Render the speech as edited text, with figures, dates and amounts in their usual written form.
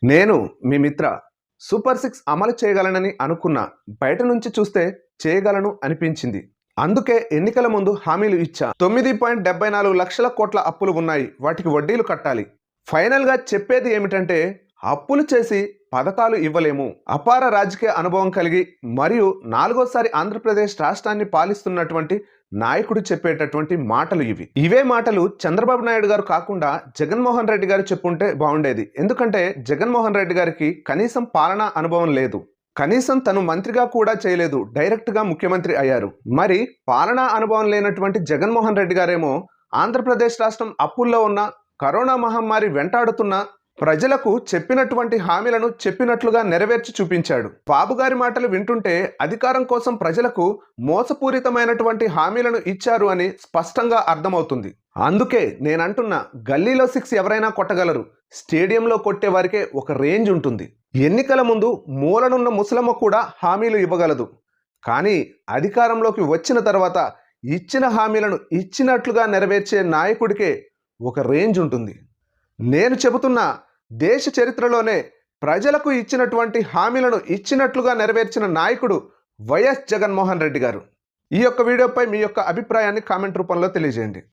నేను మీ మిత్ర super six అమలు చేయగలనని అనుకున్నా. బయట నుంచి చూస్తే చేయగలను అనిపించింది. అందుకే ఎన్నికల ముందు హామీలు ఇచ్చా. 9.74 లక్షల కోట్ల అప్పులు ఉన్నాయి. వాటికి వడ్డీలు కట్టాలి. ఫైనల్గా చెప్పేది ఏమిటంటే అప్పులు చేసి పథకాలు ఇవ్వలేము. అపార రాజకీయ అనుభవం కలిగి మరియు నాలుగోసారి ఆంధ్రప్రదేశ్ రాష్ట్రాన్ని పాలిస్తున్నటువంటి నాయకుడు చెప్పేటటువంటి మాటలు ఇవి. ఇవే మాటలు చంద్రబాబు నాయుడు గారు కాకుండా జగన్మోహన్ రెడ్డి గారు చెప్పుంటే బాగుండేది. ఎందుకంటే జగన్మోహన్ రెడ్డి గారికి కనీసం పాలనా అనుభవం లేదు. కనీసం తను మంత్రిగా కూడా చేయలేదు. డైరెక్ట్గా ముఖ్యమంత్రి అయ్యారు. మరి పాలనా అనుభవం లేనటువంటి జగన్మోహన్ రెడ్డి గారేమో ఆంధ్రప్రదేశ్ రాష్ట్రం అప్పుల్లో ఉన్న, కరోనా మహమ్మారి వెంటాడుతున్న ప్రజలకు చెప్పినటువంటి హామీలను చెప్పినట్లుగా నెరవేర్చి చూపించాడు. బాబు గారి మాటలు వింటుంటే అధికారం కోసం ప్రజలకు మోసపూరితమైనటువంటి హామీలను ఇచ్చారు అని స్పష్టంగా అర్థమవుతుంది. అందుకే నేనంటున్నా, గల్లీలో 6 ఎవరైనా కొట్టగలరు, స్టేడియంలో కొట్టే వారికే ఒక రేంజ్ ఉంటుంది. ఎన్నికల ముందు మూలనున్న ముసలమ్మ కూడా హామీలు ఇవ్వగలదు. కానీ అధికారంలోకి వచ్చిన తర్వాత ఇచ్చిన హామీలను ఇచ్చినట్లుగా నెరవేర్చే నాయకుడికే ఒక రేంజ్ ఉంటుంది. నేను చెబుతున్నా, దేశ చరిత్రలోనే ప్రజలకు ఇచ్చినటువంటి హామీలను ఇచ్చినట్లుగా నెరవేర్చిన నాయకుడు వైఎస్ జగన్మోహన్ రెడ్డి గారు. ఈ యొక్క వీడియోపై మీ యొక్క అభిప్రాయాన్ని కామెంట్ రూపంలో తెలియజేయండి.